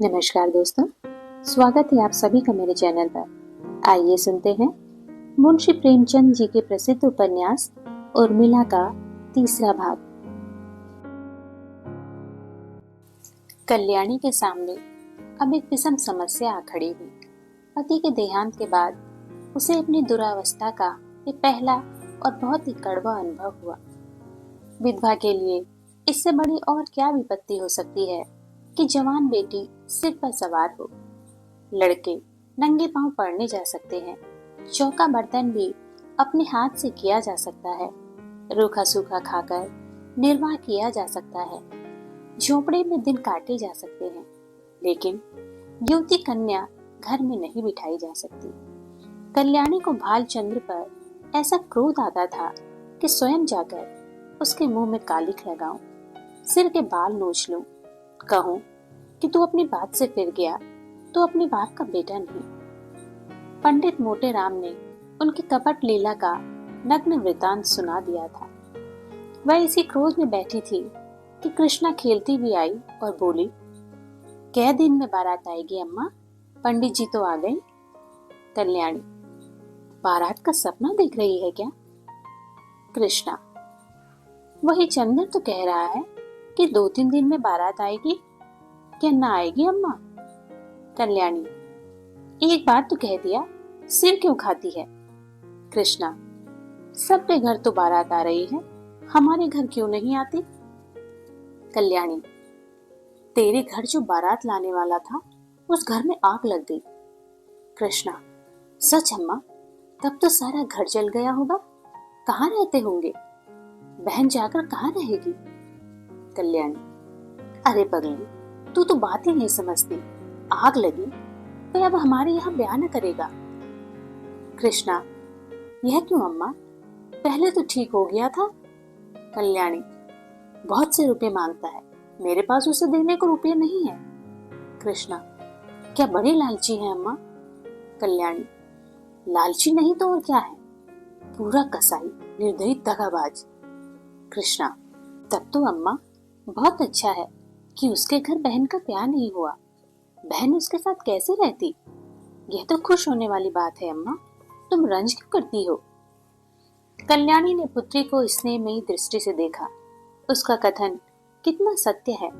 नमस्कार दोस्तों, स्वागत है आप सभी का मेरे चैनल पर। आइए सुनते हैं मुंशी प्रेमचंद जी के प्रसिद्ध उपन्यास उर्मिला का तीसरा भाग। कल्याणी के सामने अब एक विषम समस्या आ खड़ी हुई। पति के देहांत के बाद उसे अपनी दुरावस्था का ये पहला और बहुत ही कड़वा अनुभव हुआ। विधवा के लिए इससे बड़ी और क्या विपत्ति हो सकती है कि जवान बेटी सिर पर सवार हो। लड़के नंगे पांव पढ़ने जा सकते हैं, चौका बर्तन भी अपने हाथ से किया जा सकता है, रूखा सूखा खाकर निर्वाह किया जा सकता है, झोपड़े में दिन काटे जा सकते हैं, लेकिन युवती कन्या घर में नहीं बिठाई जा सकती। कल्याणी को भालचंद्र पर ऐसा क्रोध आता था कि स्वयं जाकर उसके मुंह में कालिख लगाऊं, सिर के बाल नोच लूं, कहूं कि तू अपनी बात से फिर गया तो अपने बाप का बेटा नहीं। पंडित मोटे राम ने उनकी कपट लीला का नग्न वृतांत सुना दिया था। वह इसी क्रोध में बैठी थी कि कृष्णा खेलती भी आई और बोली, कै दिन में बारात आएगी अम्मा? पंडित जी तो आ गए। कल्याणी, बारात का सपना देख रही है क्या? कृष्णा, वही चंदन तो कह रहा है कि 2-3 दिन में बारात आएगी। क्या ना आएगी अम्मा? कल्याणी, एक बार तो कह दिया, सिर क्यों खाती है? कृष्णा, सबके घर तो बारात आ रही है, हमारे घर क्यों नहीं आती? कल्याणी, तेरे घर जो बारात लाने वाला था उस घर में आग लग गई। कृष्णा, सच अम्मा? तब तो सारा घर जल गया होगा। कहाँ रहते होंगे? बहन जाकर कहाँ रहेगी? कल्याणी, अरे पगली, तू तो बात ही नहीं समझती। आग लगी तो अब हमारे यहाँ ब्याह न करेगा। कृष्णा, यह क्यों अम्मा? पहले तो ठीक हो गया था। कल्याणी, बहुत से रुपए मांगता है, मेरे पास उसे देने को रुपये नहीं है। कृष्णा, क्या बड़ी लालची है अम्मा? कल्याणी, लालची नहीं तो और क्या है? पूरा कसाई, निर्दयी, दगाबाज। कृष्णा, तब तो अम्मा बहुत अच्छा है कि उसके घर बहन का ब्याह नहीं हुआ। बहन उसके साथ कैसे रहती? यह तो खुश होने वाली बात है अम्मा, तुम रंज क्यों करती हो? कल्याणी ने पुत्री को स्नेहमयी दृष्टि से देखा। उसका कथन कितना सत्य है,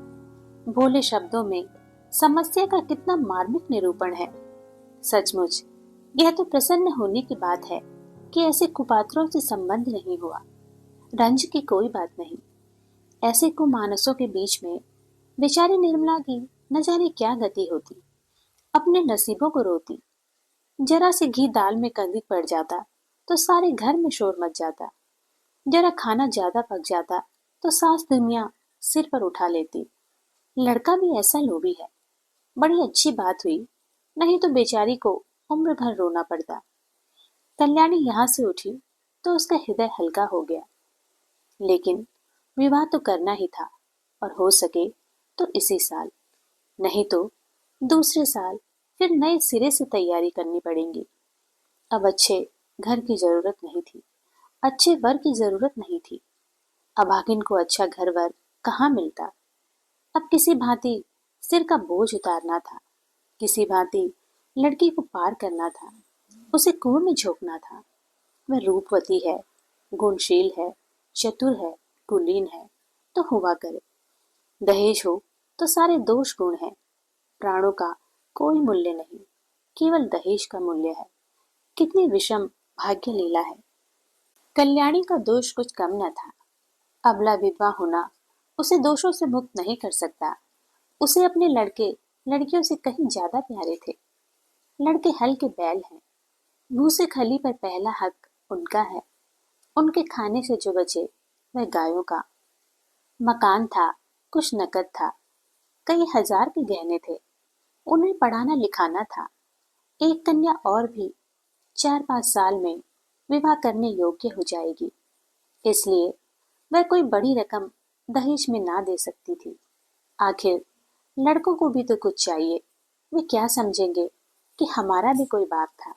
भोले शब्दों में समस्या का कितना मार्मिक निरूपण है। सचमुच यह तो प्रसन्न होने की बात है कि ऐसे कुपात्रों से संबंध नहीं हुआ। रंज की कोई बात नहीं। ऐसे कुमानसों के बीच में बेचारी निर्मला की न जाने क्या गति होती। अपने नसीबों को रोती। जरा से घी दाल में कंदिक पड़ जाता तो सारे घर में शोर मच जाता। जरा खाना ज्यादा पक जाता तो सास दुनिया सिर पर उठा लेती। लड़का भी ऐसा लोभी है। बड़ी अच्छी बात हुई, नहीं तो बेचारी को उम्र भर रोना पड़ता। कल्याणी यहाँ से उठी तो उसका हृदय हल्का हो गया। लेकिन विवाह तो करना ही था, और हो सके तो इसी साल, नहीं तो दूसरे साल फिर नए सिरे से तैयारी करनी पड़ेगी। अब अच्छे घर की जरूरत नहीं थी, अच्छे वर की जरूरत नहीं थी। अभागिन को अच्छा घर वर कहाँ मिलता? अब किसी भांति सिर का बोझ उतारना था, किसी भांति लड़की को पार करना था, उसे कुएं में झोंकना था। वह रूपवती है, गुणशील है, चतुर है, कुलीन है, तो हुआ करे। दहेज हो तो सारे दोष गुण हैं। प्राणों का कोई मूल्य नहीं, केवल दहेज का मूल्य है। कितनी विषम भाग्य लीला है। कल्याणी का दोष कुछ कम न था। अबला विधवा होना उसे दोषों से मुक्त नहीं कर सकता। उसे अपने लड़के लड़कियों से कहीं ज्यादा प्यारे थे। लड़के हल के बैल हैं। भूसे खली पर पहला हक उनका है। उनके खाने से जो बचे वह गायों का। मकान था, कुछ नकद था, कई हजार के गहने थे। उन्हें पढ़ाना लिखाना था। एक कन्या और भी 4-5 साल में विवाह करने योग्य हो जाएगी, इसलिए वह कोई बड़ी रकम दहेज में ना दे सकती थी। आखिर लड़कों को भी तो कुछ चाहिए। वे क्या समझेंगे कि हमारा भी कोई बाप था।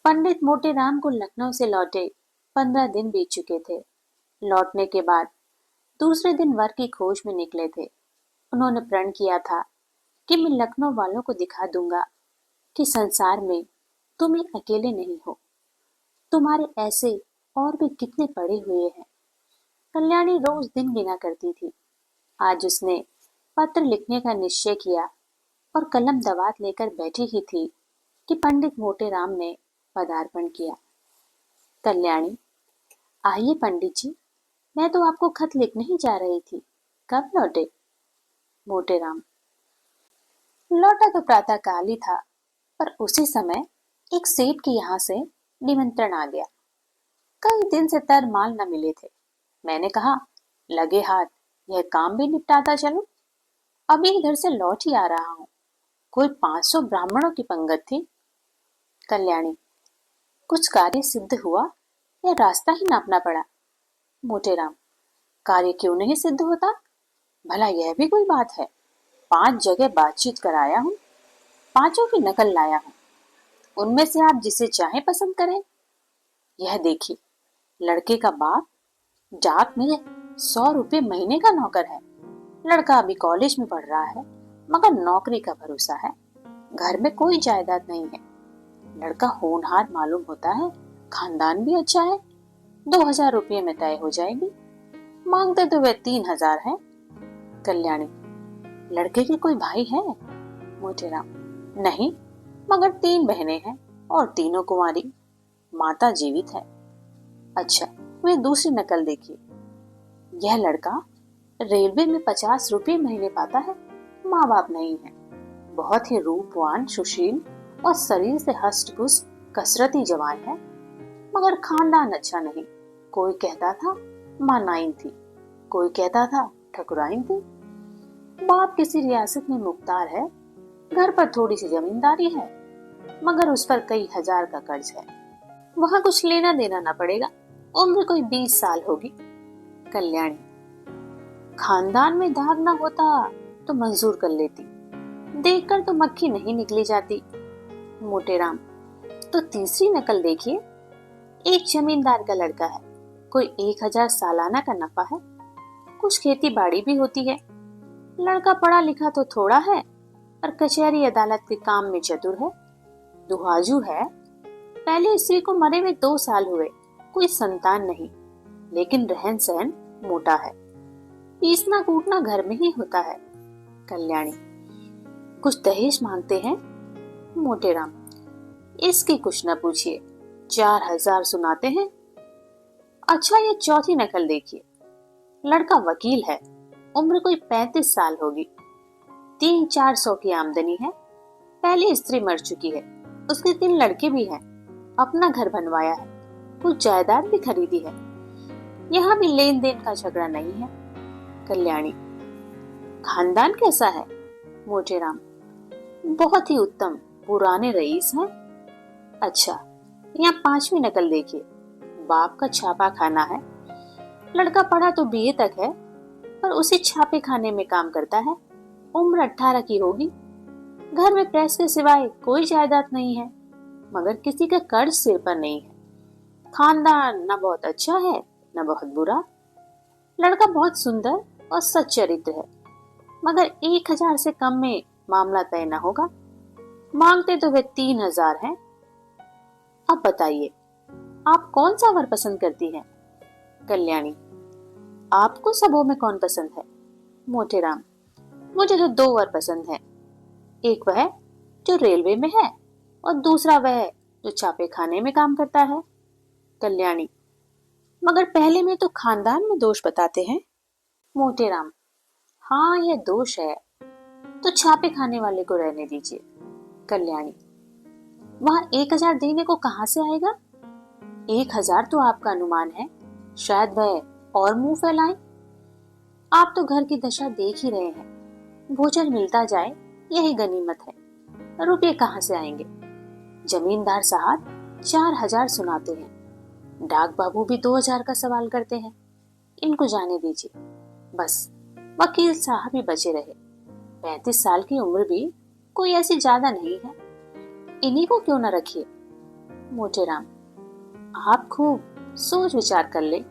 पंडित मोटे राम को लखनऊ से लौटे 15 दिन बीत चुके थे। लौटने के बाद दूसरे दिन वर की खोज में निकले थे। उन्होंने प्रण किया था कि मैं लखनऊ वालों को दिखा दूंगा कि संसार में तुम ही अकेले नहीं हो, तुम्हारे ऐसे और भी कितने पड़े हुए हैं। कल्याणी रोज दिन गिना करती थी। आज उसने पत्र लिखने का निश्चय किया और कलम दवात लेकर बैठी ही थी कि पंडित मोटे राम ने पदार्पण किया। कल्याणी, आइए पंडित जी, मैं तो आपको खत लिखने ही जा रही थी, कब लौटे? मोटे राम, लौटा तो प्रातः काल ही था, पर उसी समय एक सेठ के यहाँ से निमंत्रण आ गया। कई दिन से तर माल न मिले थे। मैंने कहा लगे हाथ यह काम भी निपटाता चलूं। अभी इधर से लौट ही आ रहा हूं। कोई 500 ब्राह्मणों की पंगत थी। कल्याणी, कुछ कार्य सिद्ध हुआ या रास्ता ही नापना पड़ा? मोटे राम, कार्य क्यों नहीं सिद्ध होता? भला यह भी कोई बात है? 5 जगह बातचीत कराया हूं, 5 की नकल लाया हूं। उनमें से आप जिसे चाहे पसंद करें। यह देखिए, लड़के का बाप डाक में 100 रुपये महीने का नौकर है। लड़का अभी कॉलेज में पढ़ रहा है, मगर नौकरी का भरोसा है। घर में कोई जायदाद नहीं है। लड़का होनहार मालूम होता है, खानदान भी अच्छा है। 2000 रुपये में तय हो जाएगी। मांगते तो वे 3000 है। कल्याणी, लड़के के कोई भाई है? मोटे राम, नहीं, मगर 3 बहनें हैं और तीनों कुंवारी। माता जीवित है। अच्छा, वे दूसरी नकल देखिए। यह लड़का रेलवे में 50 रुपये महीने पाता है। माँ बाप नहीं है। बहुत ही रूपवान, सुशील और शरीर से हष्ट पुष्ट कसरती जवान है, मगर खानदान अच्छा नहीं। कोई कहता था माँ नाइन थी, कोई कहता था ठकुराइन थी। बाप किसी रियासत में मुख्तार है। घर पर थोड़ी सी जमींदारी है, मगर उस पर कई हजार का कर्ज है। वहां कुछ लेना देना ना पड़ेगा। उम्र कोई 20 साल होगी। कल्याणी, खानदान में दाग ना होता तो मंजूर कर लेती। देखकर तो मक्खी नहीं निकली जाती। मोटे राम, तो तीसरी नकल देखिए। एक जमींदार का लड़का है। कोई 1000 सालाना का नफा है। कुछ खेती बाड़ी भी होती है। लड़का पढ़ा लिखा तो थोड़ा है, पर कचहरी अदालत के काम में चतुर है। दुहाजू है। पहले स्त्री को मरे हुए 2 साल हुए। कोई संतान नहीं, लेकिन रहन सहन मोटा है। पीसना कूटना घर में ही होता है। कल्याणी, कुछ दहेज मांगते हैं? मोटे राम, इसकी कुछ न पूछिए, 4000 सुनाते हैं। अच्छा, ये चौथी नकल देखिए। लड़का वकील है। उम्र कोई 35 साल होगी। 300-400 की आमदनी है। पहली स्त्री मर चुकी है। उसके 3 लड़के भी हैं। अपना घर बनवाया है। कुछ जायदाद भी खरीदी है। यहाँ भी लेन देन का झगड़ा नहीं है। कल्याणी, खानदान कैसा है? मोटे राम, बहुत ही उत्तम, पुराने रईस हैं। अच्छा, यहाँ 5वीं नकल देखिए। बाप का छापा खाना है। लड़का पढ़ा तो बीए तक है, पर उसी छापे खाने में काम करता है। उम्र 18 की होगी। घर में प्रेस के सिवाय कोई जायदाद नहीं है, मगर किसी का कर्ज सिर पर नहीं है। खानदान न बहुत अच्छा है न बहुत बुरा। लड़का बहुत सुंदर और सच्चरित्र है, मगर 1000 से कम में मामला तय न होगा। मांगते तो वे 3000 हैं। अब बताइए, आप कौन सा वर पसंद करती हैं? कल्याणी, आपको सबों में कौन पसंद है? मोटे राम, मुझे तो 2 वर पसंद है। एक वह जो रेलवे में है और दूसरा वह जो छापे खाने में काम करता है। कल्याणी, मगर पहले में तो खानदान में दोष बताते हैं। मोटे राम, हाँ, यह दोष है, तो छापे खाने वाले को रहने दीजिए। कल्याणी, वहां 1000 देने को कहां से आएगा? 1000 तो आपका अनुमान है, शायद वह और मुंह फैलाएं। आप तो घर की दशा देख ही रहे हैं। भोजन मिलता जाए यही गनीमत है। रुपये कहां से आएंगे? जमींदार साहब 4000 सुनाते हैं। डाक बाबू भी 2000 का सवाल करते हैं। इनको जाने दीजिए। बस वकील साहब ही बचे रहे। 35 साल की उम्र भी कोई ऐसी ज्यादा नहीं है। इन्हीं को क्यों न रखिए। मोटे राम, आप खूब सोच विचार कर ले।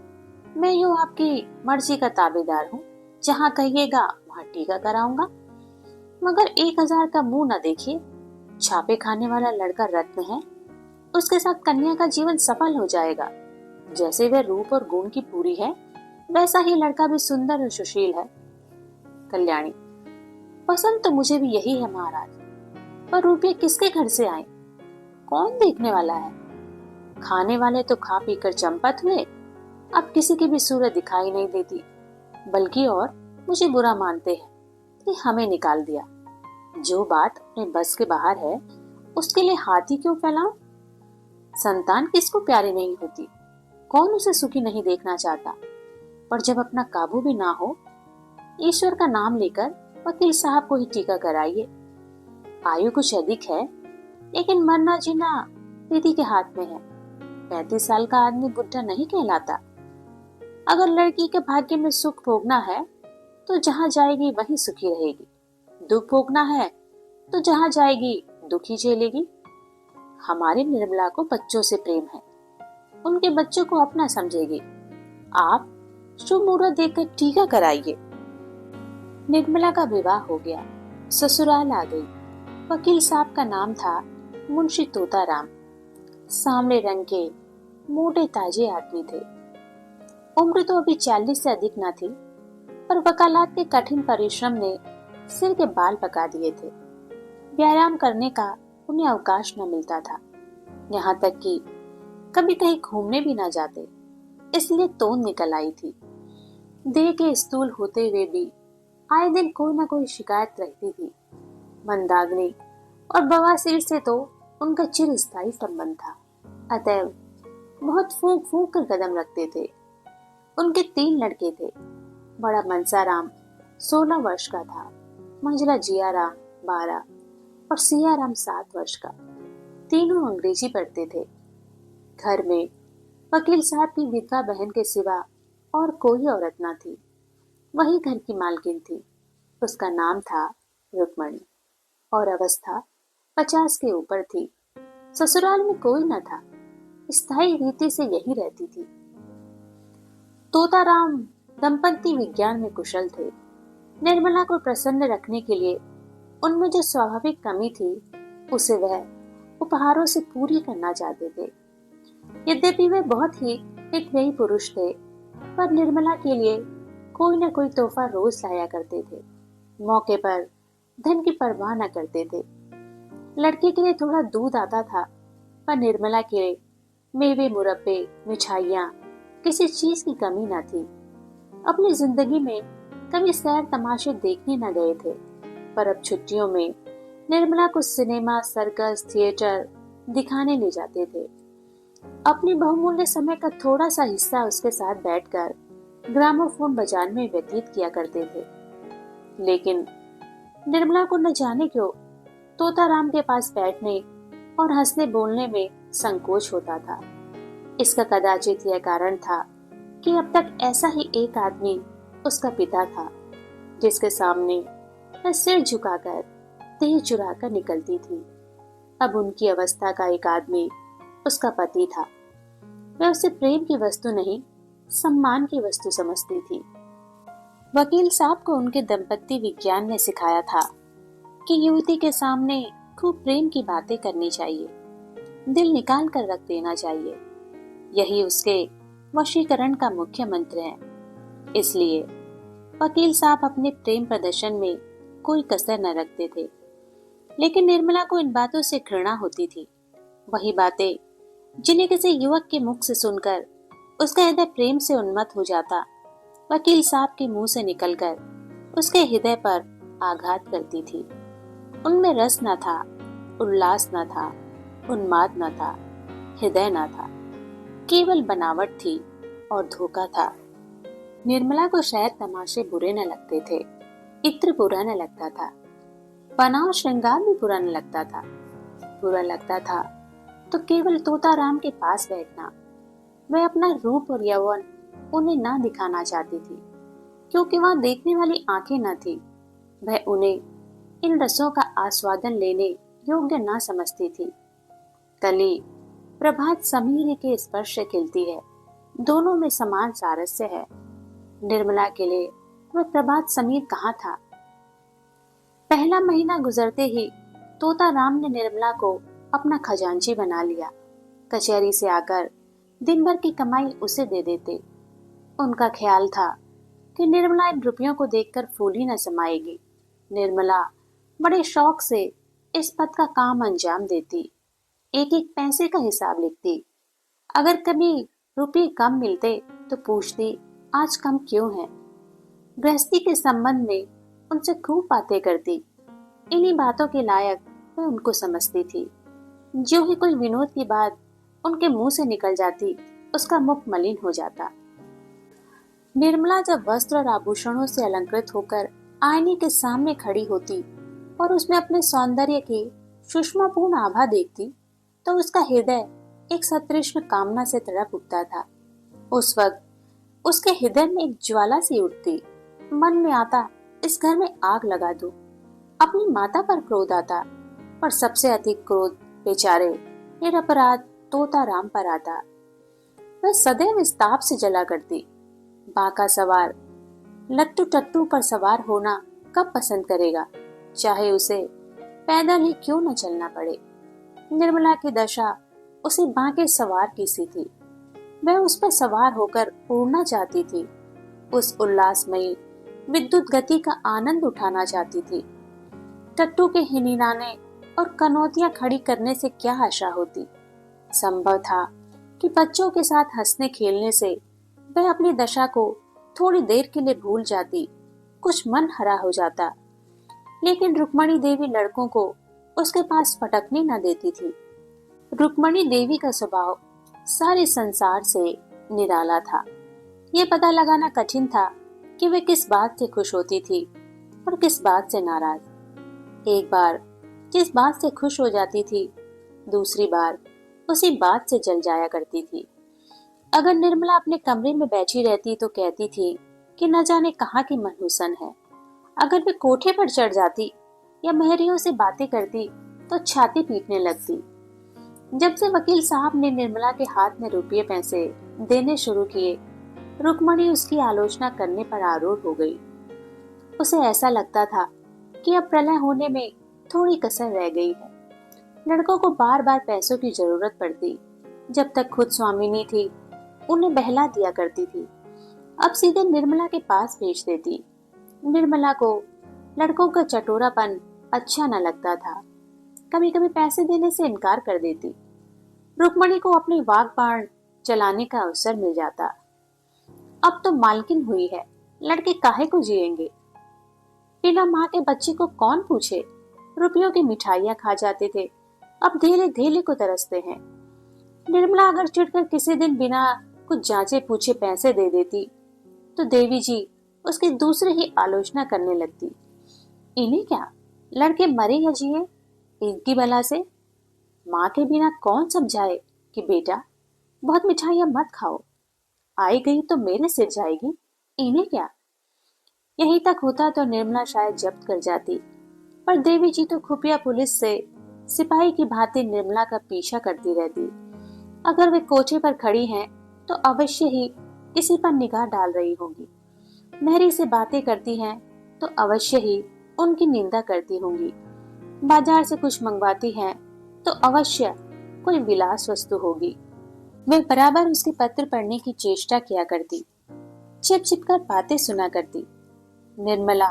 मैं यूं आपकी मर्जी का ताबेदार हूँ। जहाँ कहिएगा वहां टीका कराऊंगा। मगर 1,000 का मुंह न देखिए। छापे खाने वाला लड़का रत्न है, उसके साथ कन्या का जीवन सफल हो जाएगा। जैसे वह रूप और गुण की पूरी है, वैसा ही लड़का भी सुंदर और सुशील है। कल्याणी, पसंद तो मुझे भी यही है महाराज, पर रुपये किसके घर से आए, कौन देखने वाला है? खाने वाले तो खा पी कर चंपत हुए, अब किसी की भी सूरत दिखाई नहीं देती, बल्कि और मुझे बुरा मानते हैं कि हमें निकाल दिया। जो बात अपने बस के बाहर है, उसके लिए हाथ ही क्यों फैलाऊं? संतान किसको प्यारी नहीं होती, कौन उसे सुखी नहीं देखना चाहता? पर जब अपना काबू भी ना हो, ईश्वर का नाम लेकर वकील साहब को ही टीका कराइए। आयु कुछ अधिक है, लेकिन मरना जीना विधि के हाथ में है। 35 साल का आदमी बुढ़ा नहीं कहलाता। अगर लड़की के भाग्य में सुख भोगना है, तो जहाँ जाएगी वहीं सुखी रहेगी। दुख भोगना है, तो जहाँ जाएगी दुखी झेलेगी। हमारी निर्मला को बच्चों से प्रेम है, उनके बच्चों को अपना समझेगी। आप शुभ मुहूर्त देखकर टीका कराइए। निर्मला का विवाह हो गया, ससुराल आ गई। वकील साहब का नाम था मुंशी तोताराम। सांवले रंग के मोटे ताजे आदमी थे। उम्र तो अभी 40 से अधिक न थी, पर वकालत के कठिन परिश्रम ने सिर के बाल पका दिए थे। व्यायाम करने का उन्हें अवकाश न मिलता था, यहाँ तक कि कभी कहीं घूमने भी न जाते, इसलिए तोंद निकल आई थी। देह के स्थूल होते हुए भी आए दिन कोई न कोई शिकायत रहती थी। मंदाग्नि और बवासीर से तो उनका चिरस्थायी संबंध था, अतएव बहुत फूंक फूंक कर कदम रखते थे। उनके 3 लड़के थे। बड़ा मनसाराम 16 वर्ष का था, मंझला जियाराम 12 और सियाराम 7 वर्ष का। तीनों अंग्रेजी पढ़ते थे। घर में वकील साहब की विधवा बहन के सिवा और कोई औरत न थी। वही घर की मालकिन थी। उसका नाम था रुक्मणी और अवस्था 50 के ऊपर थी। ससुराल में कोई न था, स्थायी रीति से यही रहती थी। तोताराम दंपति विज्ञान में कुशल थे। निर्मला को प्रसन्न रखने के लिए उनमें जो स्वाभाविक कमी थी, उसे वह उपहारों से पूरी करना चाहते थे। यद्यपि वे बहुत ही एक व्ययी पुरुष थे, पर निर्मला के लिए कोई न कोई तोहफा रोज लाया करते थे। मौके पर धन की परवाह न करते थे। लड़के के लिए थोड़ा दूध आता था, पर निर्मला के लिए मेवे, मुरब्बे, मिठाइयाँ, किसी चीज की कमी न थी। अपनी जिंदगी में कभी सैर तमाशे देखने न गए थे, पर अब छुट्टियों में निर्मला को सिनेमा, सर्कस, थिएटर दिखाने ले जाते थे। अपनी बहुमूल्य समय का थोड़ा सा हिस्सा उसके साथ बैठकर ग्रामोफोन बजाने में व्यतीत किया करते थे। लेकिन निर्मला को न जाने क्यों तोताराम के पास बैठने और हंसने बोलने में संकोच होता था। इसका कदाचित यह कारण था कि अब तक ऐसा ही एक आदमी उसका पिता था, जिसके सामने वह सिर झुकाकर देह चुराकर निकलती थी। अब उनकी अवस्था का एक आदमी उसका पति था। वह उसे प्रेम की वस्तु नहीं, सम्मान की वस्तु समझती थी। वकील साहब को उनके दंपत्ति विज्ञान ने सिखाया था कि युवती के सामने खूब प्रेम की बातें करनी चाहिए, दिल निकाल कर रख देना चाहिए। यही उसके वशीकरण का मुख्य मंत्र है। इसलिए वकील साहब अपने प्रेम प्रदर्शन में कोई कसर न रखते थे। लेकिन निर्मला को इन बातों से घृणा होती थी। वही बातें जिन्हें किसी युवक के मुख से सुनकर उसका हृदय प्रेम से उन्मत्त हो जाता, वकील साहब के मुंह से निकलकर उसके हृदय पर आघात करती थी। उनमें रस न था, उल्लास न था, उन्माद न था, हृदय न था, केवल बनावट थी और धोखा था। निर्मला को शायद तमाशे बुरे न लगते थे, इत्र बुरा न लगता था, बनाव श्रृंगार भी बुरा न लगता था। बुरा लगता था तो केवल तोताराम के पास बैठना। वह अपना रूप और यौवन उन्हें ना दिखाना चाहती थी, क्योंकि वहां देखने वाली आंखें न थी। वह उन्हें इन रसों का आस्वादन लेने योग्य ना समझती थी। कली प्रभात समीर के स्पर्श से खिलती है, दोनों में समान सारस्य है। निर्मला के लिए वह प्रभात समीर कहाँ था? पहला महीना गुजरते ही तोता राम ने निर्मला को अपना खजांची बना लिया। कचहरी से आकर दिन भर की कमाई उसे दे देते। उनका ख्याल था कि निर्मला इन रुपयों को देखकर फूली न समाएगी। निर्मला बड़े शौक से इस पद का काम अंजाम देती, एक एक पैसे का हिसाब लिखती। अगर कभी रुपये कम मिलते तो पूछती आज कम क्यों है। गृहस्थी के संबंध में उनसे खूब बातें करती। इन्हीं बातों के लायक वह उनको समझती थी। जो ही कोई विनोद की बात उनके मुंह से निकल जाती, उसका मुख मलिन हो जाता। निर्मला जब वस्त्र और आभूषणों से अलंकृत होकर आईने के सामने खड़ी होती और उसमें अपने सौंदर्य की सूक्ष्मपूर्ण आभा देखती, तो उसका हृदय एक सतृष्ण कामना से तड़प उठता था। उस वक्त उसके हृदय में एक ज्वाला सी उठती। मन में आता इस घर में आग लगा दूं। अपनी माता पर क्रोध आता, पर सबसे अधिक क्रोध बेचारे निरपराध तोता राम पर आता। वह सदैव इस ताप से जला करती। बाका सवार लट्टू टट्टू पर सवार होना कब पसंद करेगा, चाहे उसे पैदल ही क्यों न चलना पड़े। निर्मला की दशा उसे बांके सवार की सी थी। वह उस पर सवार होकर उड़ना चाहती थी। उस उल्लासमयी विद्युत गति का आनंद उठाना चाहती थी। टट्टू के हिनहिनाने और कनौतियां खड़ी करने से क्या आशा होती। संभव था कि बच्चों के साथ हंसने खेलने से वह अपनी दशा को थोड़ी देर के लिए भूल जाती, कुछ मन हरा हो जाता। लेकिन रुक्मणी देवी लड़कों को उसके पास फटकने न देती थी। रुक्मणी देवी का स्वभाव सारे संसार से निराला था। यह पता लगाना कठिन था कि वे किस बात से खुश होती थी और किस बात से नाराज। एक बार जिस बात से खुश हो जाती थी, दूसरी बार उसी बात से जल जाया करती थी। अगर निर्मला अपने कमरे में बैठी रहती तो कहती थी कि न जाने कहाँ की मनहूसन है। अगर वे कोठे पर चढ़ जाती या महरियों से बातें करती तो छाती पीटने लगती। जब से वकील साहब ने निर्मला के हाथ में रुपये पैसे देने शुरू किए, रुक्मणी उसकी आलोचना करने पर आरूढ़ हो गई। उसे ऐसा लगता था कि अब प्रलय होने में थोड़ी कसर रह गई है। लड़कों को बार बार पैसों की जरूरत पड़ती। जब तक खुद स्वामिनी थी, उन्हें बहला दिया करती थी। अब सीधे निर्मला के पास भेज देती। निर्मला को लड़कों का चटोरापन अच्छा न लगता था। कभी कभी पैसे देने से इनकार कर देती। रुक्मणी को अपनी वाग बाण चलाने का अवसर मिल जाता। अब तो मालकिन हुई है, लड़के काहे को जिएंगे। बिना माँ के बच्चे को कौन पूछे। रुपयों की मिठाइयाँ खा जाते थे, अब धेले धेले को तरसते हैं। निर्मला अगर चिढ़कर किसी दिन बिना कुछ जांचे पूछे पैसे दे देती तो देवी जी उसकी दूसरे ही आलोचना करने लगती। इन्हें क्या, लड़के मरे या जिए, इनकी बला से। माँ के बिना कौन समझाए कि बेटा बहुत मिठाइयाँ मत खाओ, आई गई तो मेरे सिर जाएगी, इन्हें क्या। यहीं तक होता तो निर्मला शायद जब्त कर जाती, पर देवी जी तो खुफिया पुलिस से सिपाही की भांति निर्मला का पीछा करती रहती। अगर वे कोठे पर खड़ी हैं तो अवश्य ही किसी पर निगाह डाल रही होंगी। महरी से बातें करती हैं तो अवश्य ही उनकी निंदा करती होंगी। बाजार से कुछ मंगवाती हैं तो अवश्य कोई विलास वस्तु होगी। वे बराबर उसके पत्र पढ़ने की चेष्टा किया करती, छिप छिप कर बातें सुना करती। निर्मला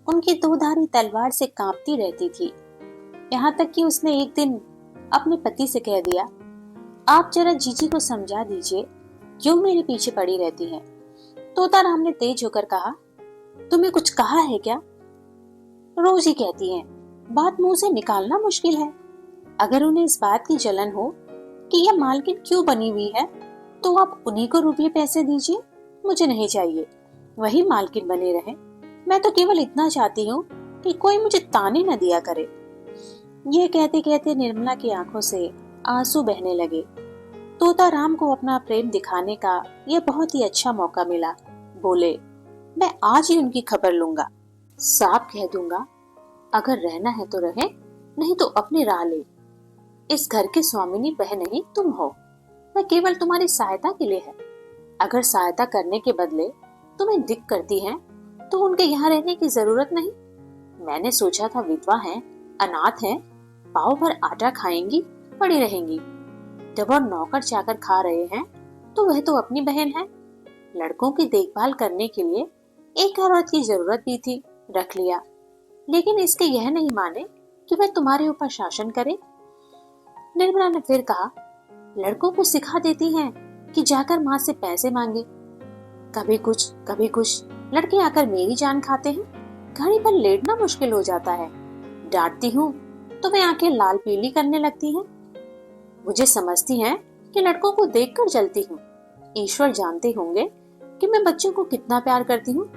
उनकी दोधारी तलवार से कांपती रहती थी। यहाँ तक कि उसने एक दिन अपने पति से कह दिया, आप जरा जीजी को समझा दीजिए, क्यों मेरे पीछे पड़ी रहती हैं। तोता राम ने तेज होकर कहा, तुम्हें कुछ कहा है क्या? रोज ही कहती हैं, बात मुंह से निकालना मुश्किल है। अगर उन्हें इस बात की जलन हो कि यह मालकिन क्यों बनी हुई है, तो आप उन्हीं को रुपये पैसे दीजिए, मुझे नहीं चाहिए। वही मालकिन बने रहे। मैं तो केवल इतना चाहती हूँ कि कोई मुझे ताने न दिया करे। यह कहते कहते निर्मला की आंखों से आंसू बहने लगे। तोता राम को अपना प्रेम दिखाने का यह बहुत ही अच्छा मौका मिला। बोले, मैं आज ही उनकी खबर लूंगा, साफ कह दूंगा, अगर रहना है तो रहे, नहीं तो अपनी राह ले। इस घर की स्वामिनी बहन नहीं तुम हो, वह केवल तुम्हारी सहायता के लिए है। अगर सहायता करने के बदले तुम्हें दिक करती हैं, तो उनके यहाँ रहने की जरूरत नहीं। मैंने सोचा था विधवा हैं, अनाथ हैं, पाव भर आटा खाएंगी, पड़ी रहेंगी। जब और नौकर चाकर खा रहे हैं तो वह तो अपनी बहन है। लड़कों की देखभाल करने के लिए एक औरत की जरूरत भी थी, रख लिया। लेकिन इसके यह नहीं माने कि वह तुम्हारे ऊपर शासन करे। निर्मला ने फिर कहा, लड़कों को सिखा देती हैं कि जाकर माँ से पैसे मांगे। कभी कुछ लड़के आकर मेरी जान खाते हैं। घड़ी पर लेटना मुश्किल हो जाता है। डांटती हूँ तो वे आंखें लाल पीली करने लगती हैं। मुझे समझती हैं कि लड़कों को देखकर जलती हूँ। ईश्वर जानते होंगे कि मैं बच्चों को कितना प्यार करती हूँ।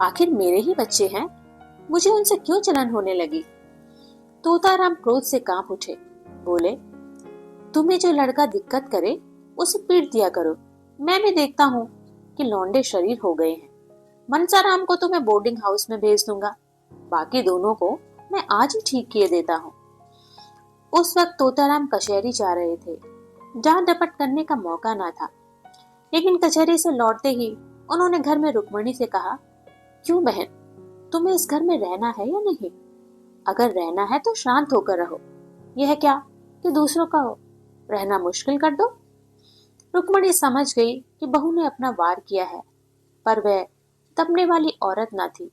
आखिर मेरे ही बच्चे हैं, मुझे उनसे क्यों जलन होने लगी। तोताराम क्रोध से कांप उठे, बोले, तुम्हें जो लड़का दिक्कत करे उसे पीट दिया करो। मैं भी देखता हूँ कि लौंडे शरीर हो गए हैं। मनसाराम को तो मैं बोर्डिंग हाउस में भेज दूंगा, बाकी दोनों को मैं आज ही ठीक किए देता हूँ। उस वक्त तोताराम कचहरी जा रहे थे। डांट डपट करने का मौका ना था, लेकिन कचहरी से लौटते ही उन्होंने घर में रुक्मणी से कहा, क्यों बहन, तुम्हें इस घर में रहना है या नहीं? अगर रहना है तो शांत होकर रहो। यह क्या कि दूसरों का हो, रहना मुश्किल कर दो। रुक्मणी समझ गई कि बहू ने अपना वार किया है, पर वह दबने वाली औरत ना थी।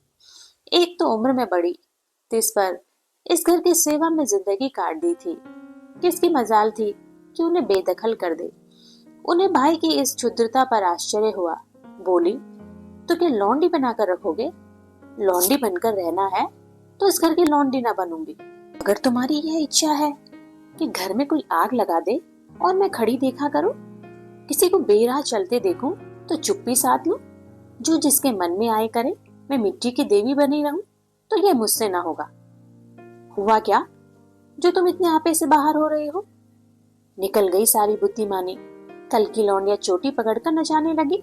एक तो उम्र में बड़ी, तिस पर इस घर की सेवा में जिंदगी काट दी थी। किसकी मजाल थी कि उन्हें बेदखल कर दे। उन्हें भाई की इस क्षुद्रता पर आश्चर्य हुआ। बोली, तो क्या लौंडी बनाकर रखोगे? लौंडी बनकर रहना है तो इस घर की लौंडी ना बनूंगी। अगर तुम्हारी यह इच्छा है कि घर में कोई आग लगा दे और मैं खड़ी देखा करूं, किसी को बेराह चलते देखूं तो चुप्पी साध लूं, जो जिसके मन में आए करे, मैं मिट्टी की देवी बनी रहूं, तो यह मुझसे ना होगा। हुआ क्या जो तुम इतने आपे से बाहर हो रहे हो? निकल गई सारी बुद्धिमानी। कल की लौंडिया चोटी पकड़कर नचाने लगी।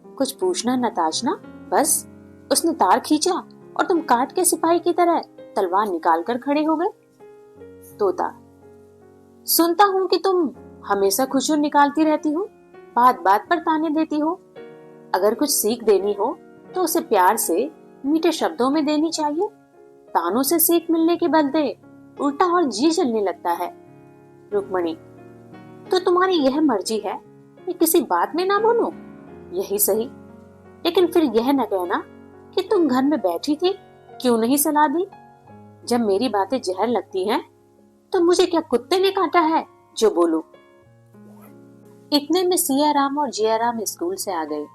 कुछ पूछना न ताछना, बस उसने तार खींचा और तुम काट के सिपाही की तरह तलवार निकाल कर खड़े हो गए। तोता, सुनता हूं कि तुम हमेशा खुशूर निकालती रहती हो, बात बात पर ताने देती हो। अगर कुछ सीख देनी हो तो उसे प्यार से, मीठे शब्दों में देनी चाहिए। तानों से सीख मिलने के बदले उल्टा और जी जलने लगता है। रुक्मणी, तो तुम्हारी यह मर्जी है कि किसी बात में ना बोलो, यही सही। लेकिन फिर यह न कहना कि तुम घर में बैठी थी, क्यों नहीं सलाह दी? जब मेरी बातें जहर लगती हैं तो मुझे क्या कुत्ते ने काटा है जो बोलूं? इतने में सियाराम और जियाराम स्कूल से आ गए।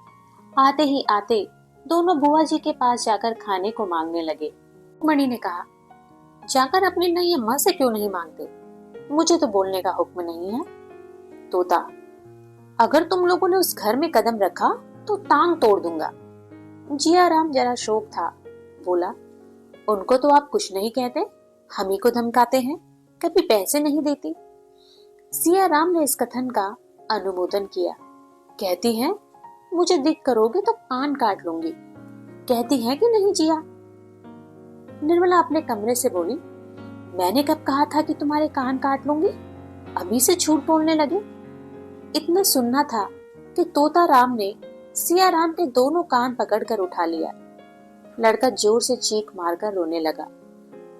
आते ही आते दोनों बुआ जी के पास जाकर खाने को मांगने लगे। मणि ने कहा, जाकर अपनी नई अम्मा से क्यों नहीं मांगते? मुझे तो बोलने का हुक्म नहीं है। तोता, अगर तुम लोगों ने उस घर में कदम रखा तो टांग तोड़ दूंगा। जियाराम जरा शोक था, बोला, उनको तो आप कुछ नहीं कहते, हम ही को धमकाते हैं, कभी पैसे नहीं देती। सियाराम ने इस कथन का अनुमोदन किया। कहती हैं मुझे दिख करोगे तो कान काट लूंगी। कहती हैं कि नहीं जिया? निर्मला अपने कमरे से बोली, मैंने कब कहा था कि तुम्हारे कान काट लूंगी? अभी से झूठ बोलने लगे। इतना सुनना था कि तोताराम ने सियाराम के दोनों कान पकड़कर उठा लिया। लड़का जोर से चीख मारकर रोने लगा।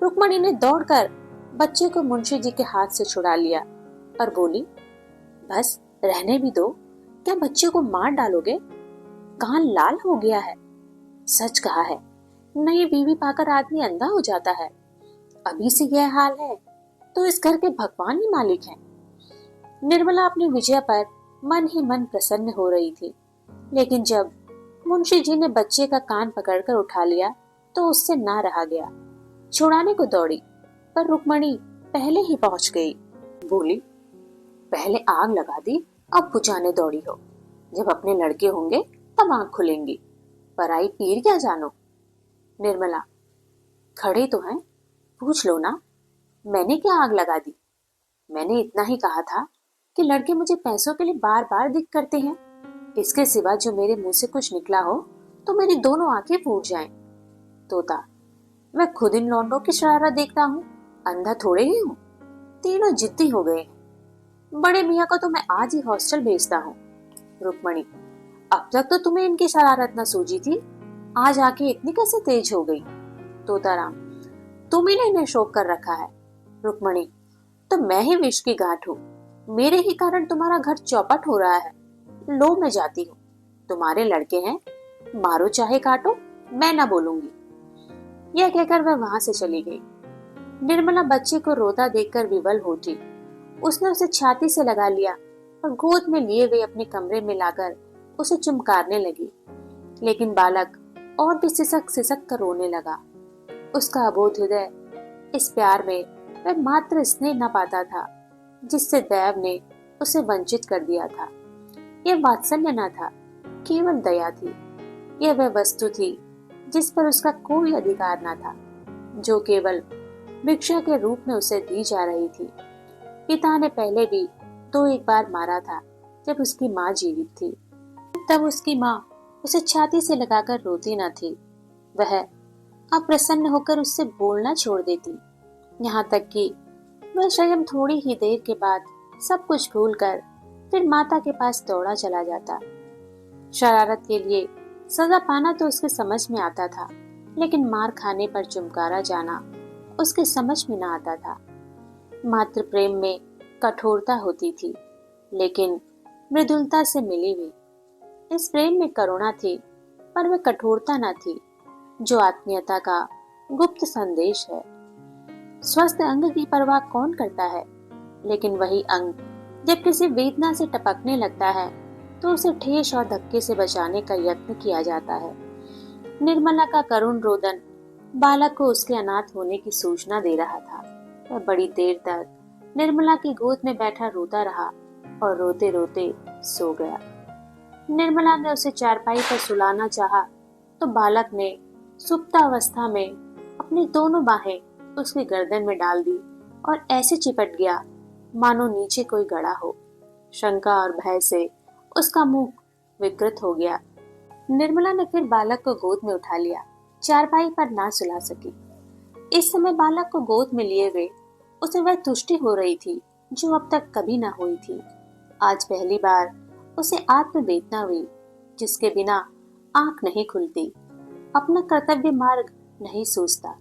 रुक्मणी ने दौड़कर बच्चे को मुंशी जी के हाथ से छुड़ा लिया और बोली, बस रहने भी दो, क्या बच्चे को मार डालोगे? कान लाल हो गया है। सच कहा है, नई बीवी पाकर आदमी अंधा हो जाता है। अभी से यह हाल है तो इस घर के भगवान ही मालिक हैं। निर्मला अपनी विजय पर मन ही मन प्रसन्न हो रही थी, लेकिन जब मुंशी जी ने बच्चे का कान पकड़कर उठा लिया तो उससे ना रहा गया। छुड़ाने को दौड़ी, पर रुक्मणी पहले ही पहुंच गई। बोली, पहले आग लगा दी, अब बुझाने दौड़ी हो। जब अपने लड़के होंगे तब आंख खुलेंगी, पराई पीर क्या जानो। निर्मला, खड़े तो हैं, पूछ लो ना, मैंने क्या आग लगा दी? मैंने इतना ही कहा था कि लड़के मुझे पैसों के लिए बार बार दिक करते हैं। इसके सिवा जो मेरे मुंह से कुछ निकला हो तो मेरी दोनों आंखें फूट जाएं। तोता, मैं खुद इन लौंडों की शरारत देखता हूँ, अंधा थोड़े ही हूँ। तीनों जिद्दी हो गए। बड़े मियाँ को तो मैं आज ही हॉस्टल भेजता हूँ। रुक्मणी, अब तक तो तुम्हें इनकी शरारत न सूझी थी, आज आके इतनी कैसे तेज हो गई? तोताराम, तुम ही ने इन्हें शोक कर रखा है। रुक्मणी, तो मैं ही विष की गांठ हूँ। मेरे ही कारण तुम्हारा घर चौपट हो रहा है। लो मैं जाती हूँ। तुम्हारे लड़के हैं, मारो चाहे काटो, मैं ना बोलूंगी। यह कहकर वह वहां से चली गई। निर्मला बच्चे को रोता देखकर विवल हो उठी। उसने उसे छाती से लगा लिया और गोद में लिए हुए अपने कमरे में लाकर उसे चुमकारने लगी। लेकिन बालक और भी सिसक सिसक कर रोने लगा। उसका अबोध हृदय इस प्यार में वह मात्र स्नेह न पाता था जिससे दैव ने उसे वंचित कर दिया था। यह वात्सल्य न था, केवल दया थी। यह वह वस्तु थी जिस पर उसका कोई अधिकार न था, जो केवल भिक्षा के रूप में उसे दी जा रही थी। पिता ने पहले भी 2-1 बार मारा था जब उसकी माँ जीवित थी। तब उसकी माँ उसे छाती से लगाकर रोती न थी। वह अप्रसन्न होकर उससे बोलना छोड़ देती, यहाँ तक कि वह स्वयं थोड़ी ही देर के बाद सब कुछ भूलकर फिर माता के पास दौड़ा चला जाता। शरारत के लिए सजा पाना तो उसके समझ में आता था, लेकिन मार खाने पर चुमकारा जाना उसके समझ में न आता था। मातृ प्रेम में कठोरता होती थी, लेकिन मृदुलता से मिली हुई। इस प्रेम में करुणा थी, पर वह कठोरता न थी, जो आत्मीयता का गुप्त संदेश है। स्वस्थ अंग की परवाह कौन करता है, लेकिन वही अंग जब किसी वेदना से टपकने लगता है तो उसे ठेस और धक्के से बचाने का यत्न किया जाता है। निर्मला का करुण रोदन बालक को उसके अनाथ होने की सूचना दे रहा था। वह बड़ी देर तक निर्मला की गोद में बैठा रोता रहा और रोते रोते सो गया। निर्मला ने उसे चारपाई पर सुलाना चाहा तो बालक ने सुप्तावस्था में अपनी दोनों बाहें उसकी गर्दन में डाल दी और ऐसे चिपट गया मानो नीचे कोई गड़ा हो। शंका और भय से उसका मुंह विकृत हो गया। निर्मला ने फिर बालक को गोद में उठा लिया। चारपाई पर ना सुला सकी। इस समय बालक को गोद में लिए हुए उसे वह तुष्टि हो रही थी जो अब तक कभी ना हुई थी। आज पहली बार उसे आत्म वेदना हुई, जिसके बिना आंख नहीं खुलती, अपना कर्तव्य मार्ग नहीं सूझता।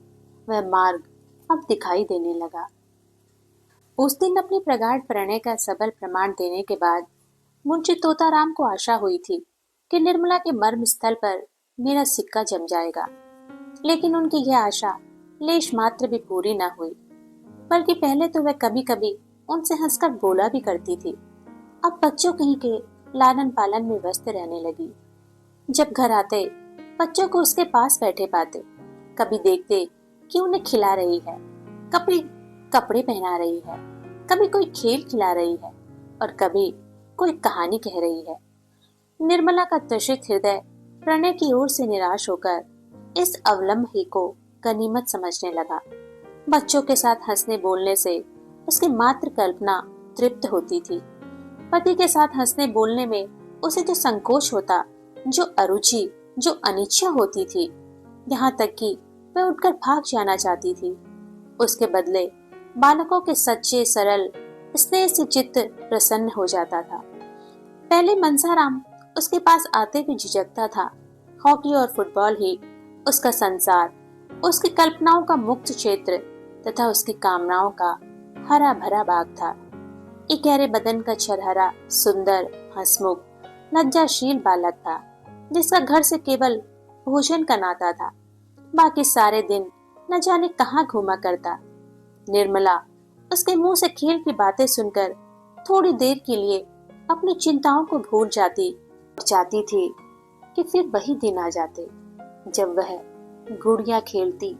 वह मार्ग अब दिखाई देने लगा। उस दिन अपने प्रगाढ़ प्रणय का सबल प्रमाण देने के बाद मुंशी तोताराम को आशा हुई थी कि निर्मला के मर्म स्थल पर मेरा सिक्का जम जाएगा, लेकिन उनकी यह आशा लेश मात्र भी पूरी न हुई। बल्कि पहले तो वह कभी कभी उनसे हंसकर बोला भी करती थी। अब बच्चों कहीं के लालन पालन में व्यस्त रहने लगी। जब घर आते बच्चों को उसके पास बैठे पाते, कभी देखते कि उन्हें खिला रही है, कभी कपड़े पहना रही है, कभी कोई खेल खिला रही है और कभी कोई कहानी कह रही है। निर्मला का त्रसित हृदय प्रणय की ओर से निराश होकर इस अवलंब ही को गनीमत समझने लगा। बच्चों के साथ हंसने बोलने से उसकी मात्र कल्पना तृप्त होती थी। पति के साथ हंसने बोलने में उसे जो संकोच होता, जो अरुचि, जो अनिच्छा होती थी, यहाँ तक कि वह उठकर भाग जाना चाहती थी, उसके बदले बालकों के सच्चे सरल स्नेह से चित्त प्रसन्न हो जाता था। पहले मनसाराम उसके पास आते भी झिझकता था। हॉकी और फुटबॉल ही उसका संसार, उसकी कल्पनाओं का मुक्त क्षेत्र तथा उसकी कामनाओं का हरा भरा बाग था। एक गहरे बदन का छरहरा, सुंदर, हंसमुख, लज्जाशील बालक था, जिसका घर से केवल भोजन का नाता था। बाकी सारे दिन न जाने कहाँ घूमा करता। निर्मला उसके मुंह से खेल की बातें सुनकर थोड़ी देर के लिए अपनी चिंताओं को भूल जाती और चाहती थी कि फिर वही दिन आ जाते जब वह गुड़िया खेलती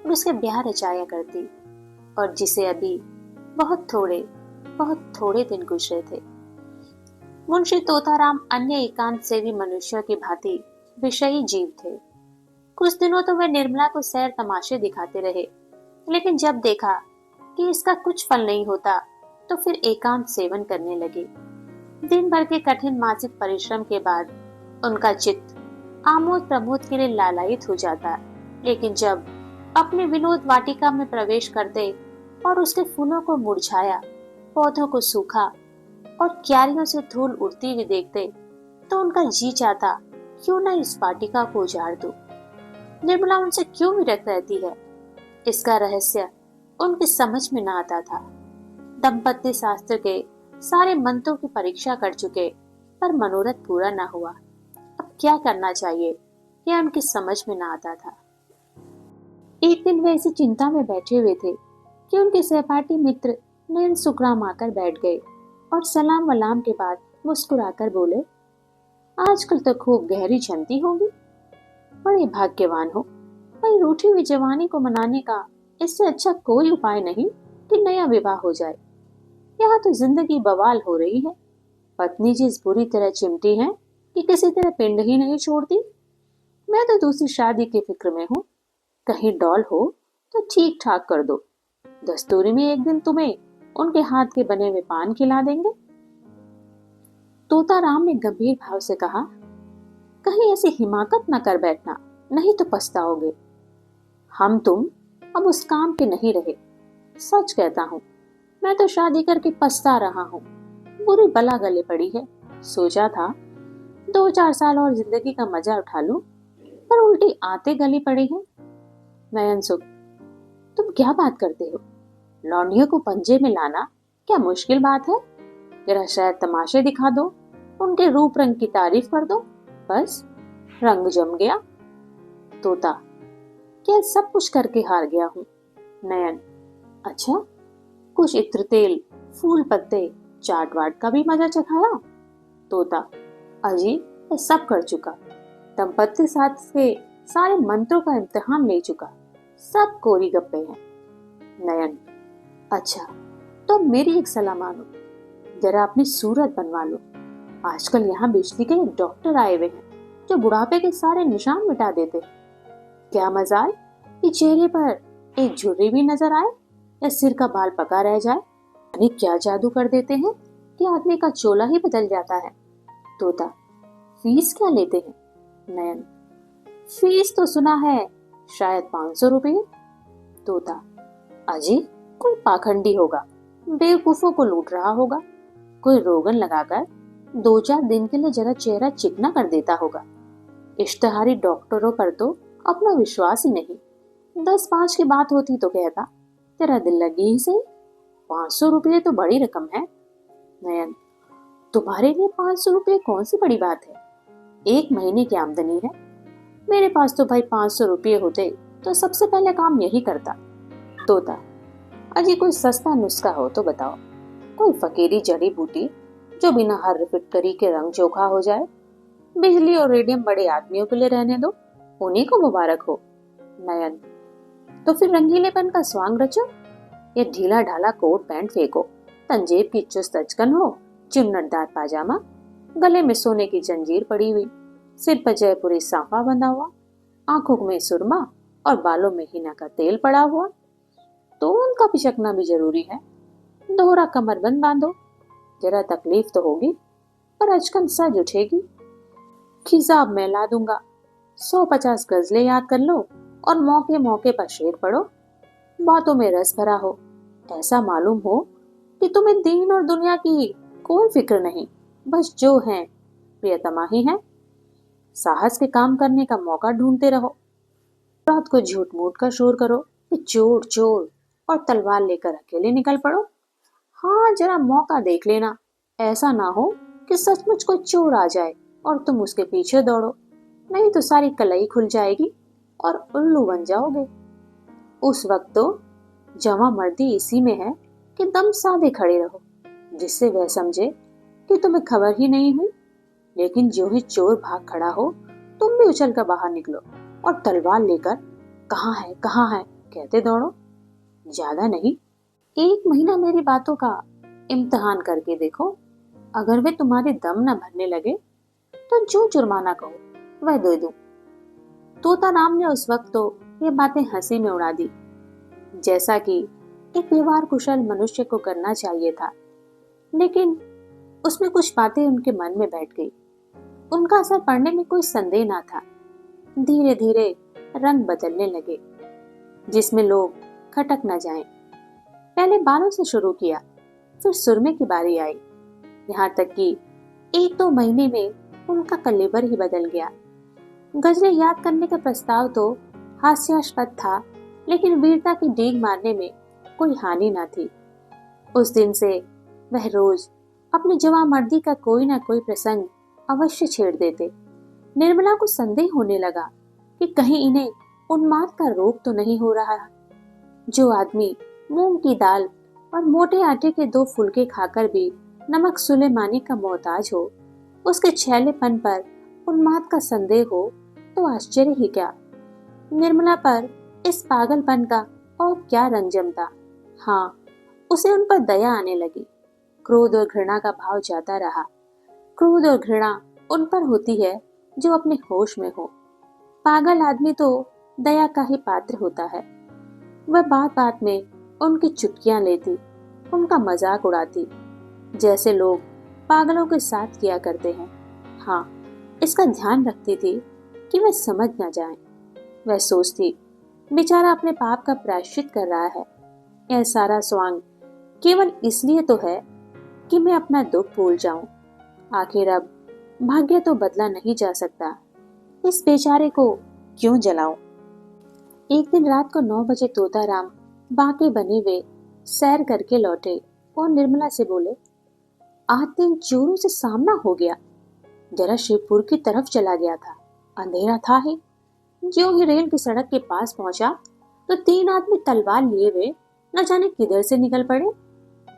और उसके ब्याह रचाया करती, और जिसे अभी बहुत थोड़े दिन गुजरे थे। मुंशी तोताराम अन्य एकांत सेवी मनुष्यों की भांति विषयी जीव थे। कुछ दिनों तो वे निर्मला को सैर तमाशे दिखाते रहे, लेकिन जब देखा कि इसका कुछ फल नहीं होता तो फिर एकांत सेवन करने लगे। दिन भर के कठिन मानसिक परिश्रम के बाद उनका चित्त आमोद प्रमोद के लिए लालायित हो जाता, लेकिन जब अपने विनोद वाटिका में प्रवेश करते और उसके फूलों को मुरझाया, पौधों को सूखा और क्यारियों से धूल उड़ती हुई देखते तो उनका जी चाहता क्यों न इस वाटिका को उजाड़ दो। निर्मला उनसे क्यों विरक्त रहती है? इसका रहस्य उनकी समझ में न आता था। दंपत्ति शास्त्र के सारे मंत्रों की परीक्षा कर चुके, पर मनोरथ पूरा न हुआ। अब क्या करना चाहिए यह उनकी समझ में न आता था। एक दिन वे ऐसी चिंता में बैठे हुए थे कि उनके सहपाठी मित्र नयन सुखराम आकर बैठ गए और सलाम वलाम के बाद मुस्कुराकर बोले, आजकल तो खूब गहरी छंती होगी, बड़े भाग्यवान हो। पर रूठी हुई जवानी को मनाने का इससे अच्छा कोई उपाय नहीं कि नया विवाह हो जाए। यहाँ तो जिंदगी बवाल हो रही है। पत्नी जिस बुरी तरह चिमटी है कि किसी तरह पिंड ही नहीं छोड़ती। मैं तो दूसरी शादी की फिक्र में हूँ। कहीं डॉल हो तो ठीक ठाक कर दो। दस्तूरी में एक दिन तुम्हें उनके हाथ के बने हुए पान खिला देंगे। तोताराम ने गंभीर भाव से कहा, कहीं ऐसी हिमाकत न कर बैठना, नहीं तो पछताओगे। हम तुम अब उस काम के नहीं रहे। सच कहता हूँ, मैं तो शादी करके पछता रहा हूँ। बुरी बला गले पड़ी है। सोचा था 2-4 साल और जिंदगी का मजा उठा लूं, पर उल्टी आते गली पड़ी है। नयन सुख, तुम क्या बात करते हो? लौंडियों को पंजे में लाना क्या मुश्किल बात है? जरा शायद तमाशे दिखा दो, उनके रूप रंग की तारीफ कर दो, बस रंग जम गया। तोता, क्या सब कुछ करके हार गया हूँ? नयन, अच्छा, कुछ इत्र तेल, फूल पत्ते, चाट वाट का भी मजा चखाया? तोता, अजी मैं सब कर चुका। दंपत्ति शास्त्र के सारे मंत्रों का इम्तिहान ले चुका। सब कोरी गप्पे हैं। नयन, अच्छा, तो मेरी एक सलाह मानो, जरा अपनी सूरत बनवा लो। आजकल यहाँ बिजली के एक डॉक्टर आए हुए हैं जो बुढ़ापे के सारे निशान मिटा देते हैं। क्या मजाल कि चेहरे पर एक झुर्री भी नजर आए या सिर का बाल पका रह जाए। अरे क्या जादू कर देते हैं कि आदमी का चोला ही बदल जाता है। तोता, फीस क्या लेते हैं? नयन, फीस तो सुना है शायद 500 रुपये। तोता, अजी कोई पाखंडी होगा, बेवकूफों को लूट रहा होगा। कोई रोगन लगाकर 2-4 दिन के लिए जरा चेहरा चिकना कर देता होगा। इश्तहारी डॉक्टरों पर तो अपना विश्वास ही नहीं। 10-5 की बात होती तो कहता, तेरा दिल लगी ही सही। 500 रुपये तो बड़ी रकम है। नयन, तुम्हारे लिए 500 रुपये कौन सी बड़ी बात है? 1 महीने की आमदनी है। मेरे पास तो भाई 500 रुपये होते तो सबसे पहले काम यही करता। तोता, अजी कोई सस्ता नुस्खा हो तो बताओ। कोई फकीरी जड़ी बूटी जो बिना हर फिटकरी के रंग चोखा हो जाए। बिजली और रेडियम बड़े आदमियों के लिए रहने दो, उन्हीं को मुबारक हो। नयन, तो फिर रंगीलेपन का स्वांग रचो या ढीला ढाला कोट पैंट फेंको। तंजेब की चुस्त अचकन हो, चुन्नटदार पाजामा, गले में सोने की जंजीर पड़ी हुई, सिर पर जयपुरी सांफा बंधा हुआ, आंखों में सुरमा और बालों में हिना का तेल पड़ा हुआ। तो उनका पिचकना भी जरूरी है। दोहरा कमरबंद बांधो, जरा तकलीफ तो होगी पर अचकन सज उठेगी। खिजाब मैं ला दूंगा। 150 गजलें याद कर लो और मौके मौके पर शेर पढ़ो। बातों में रस भरा हो, ऐसा मालूम हो कि तुम्हें दीन और दुनिया की कोई फिक्र नहीं, बस जो है प्रियतमा ही है। साहस के काम करने का मौका ढूंढते रहो। रात को झूठ मूठ का शोर करो कि चोर चोर, और तलवार लेकर अकेले निकल पड़ो। हाँ, जरा मौका देख लेना, ऐसा ना हो कि सचमुच कोई चोर आ जाए और तुम उसके पीछे दौड़ो, नहीं तो सारी कलाई खुल जाएगी और उल्लू बन जाओगे। उस वक्त तो जवां मर्दी इसी में है कि दम साधे खड़े रहो, जिससे वह समझे कि तुम्हें खबर ही नहीं हुई। लेकिन जो ही चोर भाग खड़ा हो, तुम भी उछल कर बाहर निकलो और तलवार लेकर कहाँ है कहते दौड़ो। ज्यादा नहीं, 1 महीना मेरी बातों का इम्तिहान करके देखो। अगर वे तुम्हारे दम न भरने लगे तो जो जुर्माना कहो वह दे दूं। तोताराम ने उस वक्त तो ये बातें हंसी में उड़ा दी, जैसा कि एक व्यवहार कुशल मनुष्य को करना चाहिए था। लेकिन उसमें कुछ बातें उनके मन में बैठ गई। उनका असर पड़ने में कोई संदेह ना था। धीरे धीरे रंग बदलने लगे, जिसमें लोग खटक न जाएं। पहले बालों से शुरू किया, फिर सुरमे की बारी आई, यहाँ तक कि 1-2 महीने में उनका कलेवर ही बदल गया। गजलें याद करने का प्रस्ताव तो हास्यास्पद था, लेकिन वीरता की डींग मारने में कोई हानि ना थी। उस दिन से वह रोज अपनी जवामर्दी का कोई ना कोई प्रसंग अवश्य छेड़ देते। निर्मला को संदेह होने लगा कि कहीं इन्हें उन्माद का रोग तो नहीं हो रहा है। जो आदमी मूंग की दाल और मोटे आटे के 2 फुलके खाकर भी नमक सुलेमानी का मोहताज हो, उसके छैलेपन पर उन्माद का संदेह हो तो आश्चर्य ही क्या। निर्मला पर इस पागलपन का और क्या रंग जमता। हाँ, उसे उन पर दया आने लगी। क्रोध और घृणा का भाव जाता रहा। क्रोध और घृणा उन पर होती है जो अपने होश में हो। पागल आदमी तो दया का ही पात्र होता है। वह बात बात में उनकी चुटकियां लेती, उनका मजाक उड़ाती, जैसे लोग पागलों के साथ किया करते हैं। हाँ, इसका ध्यान रखती थी कि वह समझ न जाएं। वह सोचती, बेचारा अपने पाप का प्रायश्चित कर रहा है। यह सारा स्वांग केवल इसलिए तो है कि मैं अपना दुख भूल जाऊं। आखिर अब भाग्य तो बदला नहीं जा सकता, इस बेचारे को क्यों जलाऊं। एक दिन रात को 9 बजे तोताराम बांके बने हुए सैर करके लौटे और निर्मला से बोले, आज दिन चोरों से सामना हो गया। जरा शिवपुर की तरफ चला गया था, अंधेरा था ही। ज्यों ही रेल की सड़क के पास पहुंचा तो 3 आदमी तलवार लिए हुए न जाने किधर से निकल पड़े।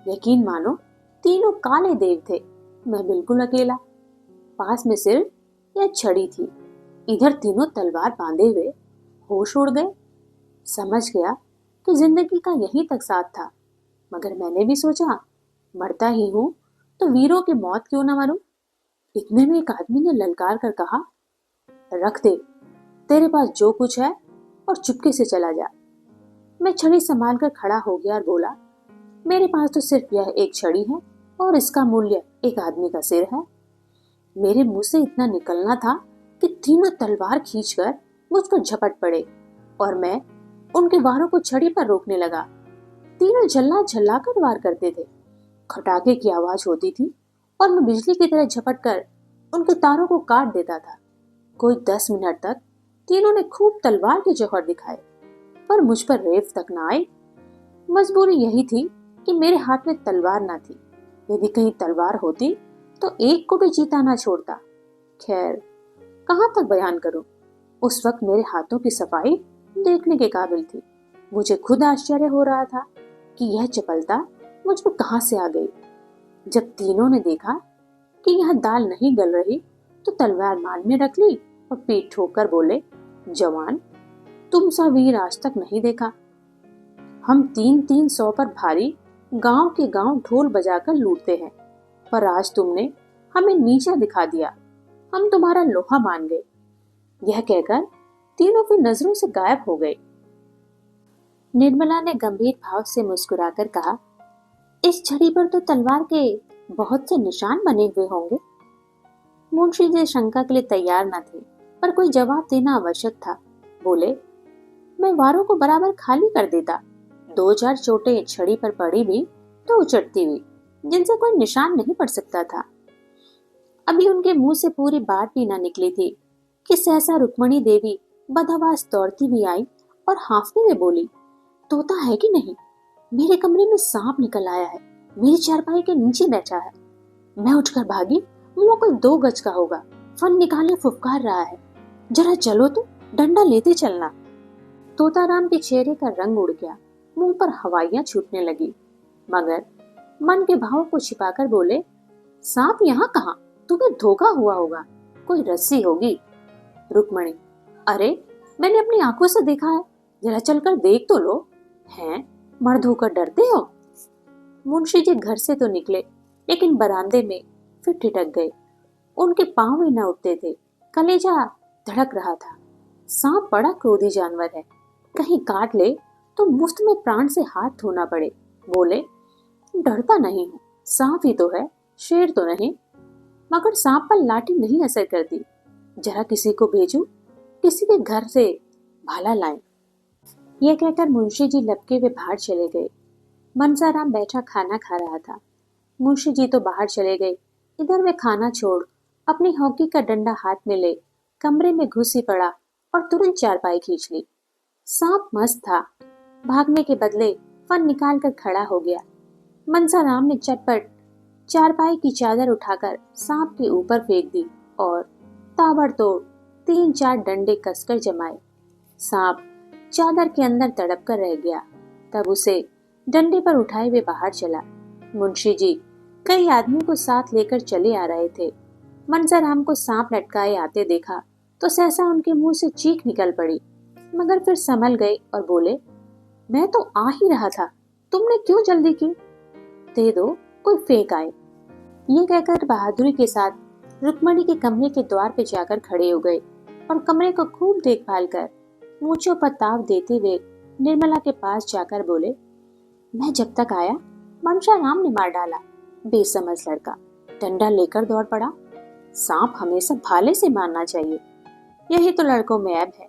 यकीन मानो, तीनों काले देव थे, मैं बिल्कुल अकेला। पास में सिर्फ यह छड़ी थी। इधर तीनों तलवार बांधे हुए होश उड़ गए। समझ गया कि जिंदगी का यही तक साथ था, मगर मैंने भी सोचा, मरता ही हूं तो वीरों की मौत क्यों न मरूं। इतने में एक आदमी ने ललकार कर कहा, रख दे तेरे पास जो कुछ है और चुपके से चला जा। मैं छड़ी संभाल कर खड़ा हो गया और बोला, मेरे पास तो सिर्फ यह एक छड़ी है और इसका मूल्य एक आदमी का सिर है। मेरे मुंह से इतना निकलना था कि तीनों तलवार खींचकर मुझ पर झपट पड़े और मैं उनके वारों को छड़ी पर रोकने लगा। तीनों झल्ला झल्ला कर वार करते थे। खटाके की आवाज होती थी और मैं बिजली की तरह झपट कर उनके तारों को काट देता था। कोई 10 मिनट तक तीनों ने खूब तलवार के जौहर दिखाए, पर मुझ पर रेफ तक न आई। मजबूरी यही थी कि मेरे हाथ में तलवार न थी। यदि कहीं तलवार होती तो एक को भी जीता ना छोड़ता। खैर, कहाँ तक बयान करूं। उस वक्त मेरे हाथों की सफाई देखने के काबिल थी। मुझे खुद आश्चर्य हो रहा था कि यह चपलता मुझ पर कहां से आ गई। जब तीनों ने देखा कि यह दाल नहीं गल रही तो तलवार मान में रख ली और पीठ ठोकर बोले, जवान, तुम सा वीर आज तक नहीं देखा। हम 300 पर भारी गांव के गांव ढोल बजाकर लूटते हैं, पर आज तुमने हमें नीचा दिखा दिया। हम तुम्हारा लोहा मान गए। यह कहकर तीनों की नजरों से गायब हो गए। निर्मला ने गंभीर भाव से मुस्कुराकर कहा, इस छड़ी पर तो तलवार के बहुत से निशान बने हुए होंगे। मुंशी जी शंका के लिए तैयार न थे, पर कोई जवाब देना आवश्यक था। बोले, मैं वारों को बराबर खाली कर देता। 2-4 चोटें छड़ी पर पड़ी भी तो उचटती हुई, जिनसे कोई निशान नहीं पड़ सकता था। अभी उनके मुंह से पूरी बात भी न निकली थी कि सहसा रुक्मणी देवी बदहवास दौड़ती भी आई और हांफते हुए बोली, तोता है कि नहीं? मेरे कमरे में सांप निकल आया है, मेरी चारपाई के नीचे बैठा है। मैं उठकर भागी, वो कोई 2 गज का होगा, फन निकाले फुफकार रहा है। जरा चलो तो, डंडा लेते चलना। तोताराम के चेहरे का रंग उड़ गया, मुंह पर हवाइयां छूटने लगी, मगर मन के भावों को छिपाकर बोले, सांप यहाँ कहाँ? तुम्हें धोखा हुआ होगा, कोई रस्सी होगी। रुक्मणी, अरे मैंने अपनी आंखों से देखा है, जरा चलकर देख तो लो। हैं, मर्द होकर डरते हो? मुंशी जी घर से तो निकले, लेकिन बरामदे में फिर ठिठक गए। उनके पांव ही न उठते थे, कलेजा धड़क रहा था। सांप बड़ा क्रोधी जानवर है, कहीं काट ले तो मुफ्त में प्राण से हाथ धोना पड़े। बोले, डरता नहीं हूं, सांप ही तो है, शेर तो नहीं। मगर सांप पर लाठी नहीं असर करती। जरा किसी को भेजूं, किसी के घर से भाला लाएं। यह कहकर मुंशी जी लपके हुए बाहर चले गए। मनसाराम बैठा खाना खा रहा था। मुंशी जी तो बाहर चले गए। इधर वे खाना छोड़ अपनी हॉकी का डंडा हाथ में ले कमरे में घुस ही पड़ा और तुरंत चारपाई खींच ली। सांप मस्त था। भागने के बदले फन निकाल कर खड़ा हो गया। मनसाराम ने चटपट चारपाई की चादर उठाकर सांप के ऊपर फेंक दी और ताबड़तोड़ 3-4 डंडे कसकर जमाए। सांप चादर के अंदर तड़प कर रह गया। तब उसे डंडे पर उठाए हुए बाहर चला। मुंशी जी कई आदमी को साथ लेकर चले आ रहे थे। मनसाराम को सांप लटकाए आते देखा तो सहसा उनके मुंह से चीख निकल पड़ी, मगर फिर संभल गए और बोले, मैं तो आ ही रहा था, तुमने क्यों जल्दी की? दे दो, कोई फेंक आए। ये कहकर बहादुरी के साथ रुक्मणी के कमरे के द्वार पे जाकर खड़े हो गए और कमरे को खूब देखभाल कर मूंछों पर ताव देते हुए निर्मला के पास जाकर बोले, मैं जब तक आया मनसाराम ने मार डाला। बेसमझ लड़का डंडा लेकर दौड़ पड़ा। सांप हमेशा भाले से मारना चाहिए, यही तो लड़कों में ऐब है।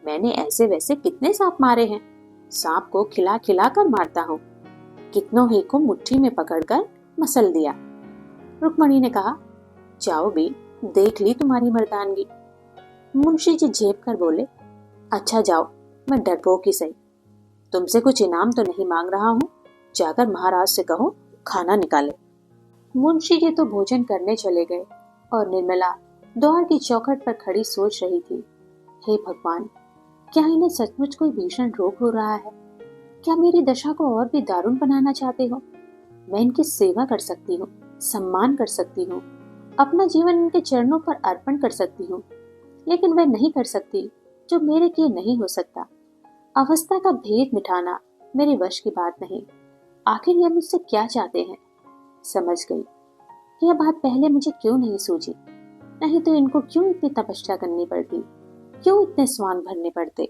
मैंने ऐसे वैसे कितने सांप मारे हैं, सांप को खिला खिला कर मारता हूँ, कितनों ही को मुट्ठी में पकड़कर मसल दिया। रुक्मणी ने कहा, जाओ बी, देख ली तुम्हारी मर्दानगी। मुंशी जी झेप कर बोले, अच्छा जाओ, मैं डरपोक ही सही, तुमसे कुछ इनाम तो नहीं मांग रहा हूँ, जाकर महाराज से कहो खाना निकाले। मुंशी जी तो भोजन करने चले गए और निर्मला द्वार की चौखट पर खड़ी सोच रही थी, हे भगवान, क्या इन्हें सचमुच कोई भीषण रोग हो रहा है? क्या मेरी दशा को और भी दारुण बनाना चाहते हो? मैं इनकी सेवा कर सकती हूँ, सम्मान कर सकती हूँ, अपना जीवन इनके चरणों पर अर्पण कर सकती हूँ, लेकिन वह नहीं कर सकती जो मेरे किए नहीं हो सकता। अवस्था का भेद मिटाना मेरे वश की बात नहीं। आखिर यह मुझसे क्या चाहते हैं? समझ गई। यह बात पहले मुझे क्यों नहीं सूझी? नहीं तो इनको क्यों इतनी तपस्या करनी पड़ती, क्यों इतने स्वांग भरने पड़ते?